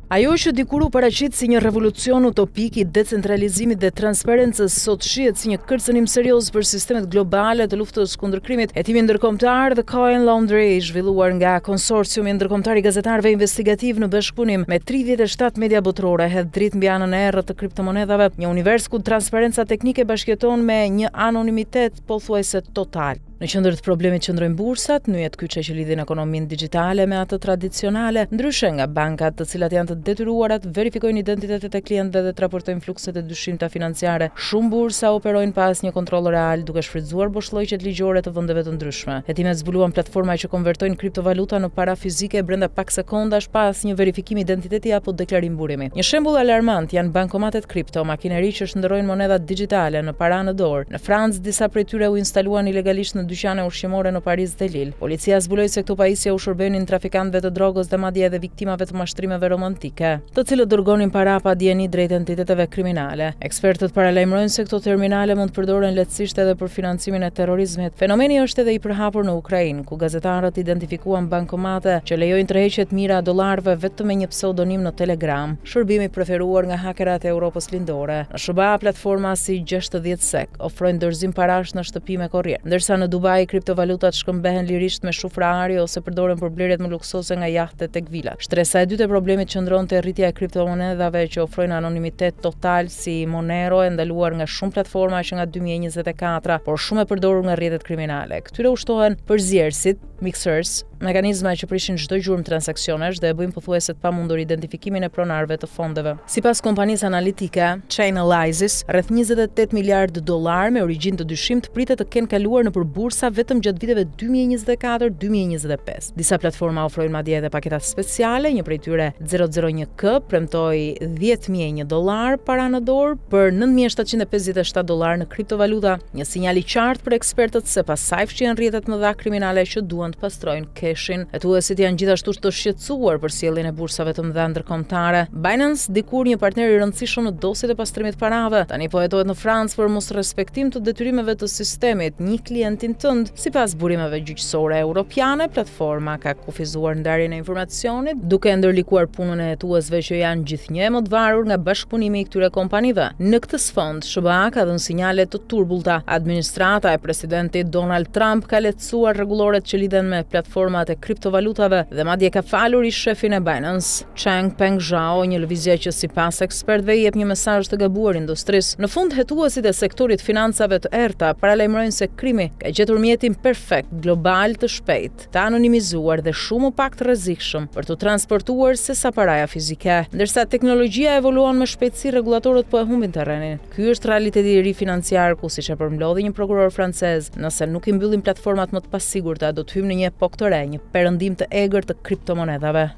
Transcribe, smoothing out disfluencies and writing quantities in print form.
Ajo që dikur u paraqit si një revolucion utopik I decentralizimit dhe transparencës sot shihet si një kërcënim serioz për sistemet globale të luftës kundër krimit. Hetimi ndërkombëtar The Coin Laundry, zhvilluar nga Konsorciumi Ndërkombëtar I Gazetarëve Investigativ në bashkëpunim me 37 media botërore, hedh dritë mbi anën e errët të kriptomonedhave, një univers ku transparenca teknike bashkëjeton me një anonimitet pothuajse total. Në qendër të problemit qëndrojnë bursat, nyjet kyçe që lidhin ekonominë digjitale me atë tradicionale, ndryshe nga bankat, të cilat janë të detyruara të verifikojnë identitetet e klientëve dhe të raportojnë flukset e dyshimta financiare. Shumë bursa operojnë pas një kontrolli real, duke shfrytzuar boshllojqet ligjore të vendeve të ndryshme. Hetimet zbuluan platforma që konvertojnë kriptovaluta në para fizike brenda pak sekondash pas një verifikimi identiteti apo deklarim burimi. Një shembull alarmant janë bankomatet kripto, makineri që shndërrojnë monedha digjitale në para në dorë. Në Francë, disa prej tyre u instaluan ilegalisht në dyqane ushqimore në Paris dhe Lille. Policia zbuloi se këto pajisje u shërbenin trafikantëve të drogës dhe madje edhe viktimave të mashtrimeve romantike, të cilët dërgonin para pa dieni drejt entiteteve kriminale. Ekspertët paralajmërojnë se këto terminale mund të përdoren lehtësisht edhe për financimin e terrorizmit. Fenomeni është edhe I përhapur në Ukrainë, ku gazetarët identifikuan bankomate që lejojnë tërheqje të mira dollarëve vetëm me një pseudonim në Telegram, shërbimi preferuar nga hakerat e Europës lindore. Në SBA, platforma si 60 Sek ofrojnë dorëzim parash në shtëpi me korrier, ndërsa në Dubai kriptovalutat shkëmbehen lirisht me shufra ari ose përdoren për blerjet më luksose nga jahtet tek vilat. Shtresa e dytë e problemit qëndron te rritja e kriptomonedhave që ofrojnë anonimitet total si Monero, e ndaluar nga shumë platforma që nga 2024, por shumë e përdorur nga rrjetet kriminale. Këtyre ushtohen përzierësit, mixers, mekanizma që prishin çdo gjurmë transaksionesh dhe e bëjnë pothuajse të pamundur identifikimin e pronarëve të fondeve. Sipas kompanisë analitike Chainalysis, rreth 28 miliardë dollar me origjinë të dyshimt pritet të kenë kaluar nëpër bursa vetëm gjatë viteve 2024-2025. Disa platforma ofrojnë madje edhe paketa speciale, një prej tyre 001K premtoi $10.000 para në dorë për $9.757 në kriptovaluta, një sinjal I qartë për ekspertët se pas saj fshihen rrjetet më dha kriminale që duan të pastrojnë keshin. Hetuesit janë gjithashtu të shqetësuar për sjelljen e bursave të mëdha ndërkombëtare. Binance, dikur një partner I rëndësishëm në dosjet e pastrimit parave, tani po hetohet në Francë për mos respektim të detyrimeve të sistemit, një klientin tënd. Sipas burimeve gjyqësore europiane, platforma ka kufizuar ndarjen e informacionit, duke ndërlikuar punën e hetuesve që janë gjithnjë më të varur nga bashkëpunimi I këtyre kompanive. Në këtë sfond, SBA ka dhënë sinjale të turbullta. Administrata e presidentit Donald Trump ka lehtësuar rregulloret që lidhen me platformat e kriptovalutave dhe madje ka falur I shefin e Binance, Changpeng Zhao, një lëvizje që sipas ekspertëve I jep një mesazh të gabuar industrisë. Në fund, hetuesit e sektorit financave të errta paralajmërojnë se krimi ka gjetur mjetin perfekt, global, të shpejt, të anonimizuar dhe shumë pak të rrezikshëm për të transportuar sesa paraja fizike. Ndërsa teknologjia evoluon me shpejtësi, rregulatorët po e humbin terrenin. Ky është realiteti I ri financiar ku, siç e përmblodhi një prokuror francez, nëse nuk I mbyllin platformat më të pasigurta, do të hyjmë në një epokë të re, një perëndim të egër të kriptomonedhave.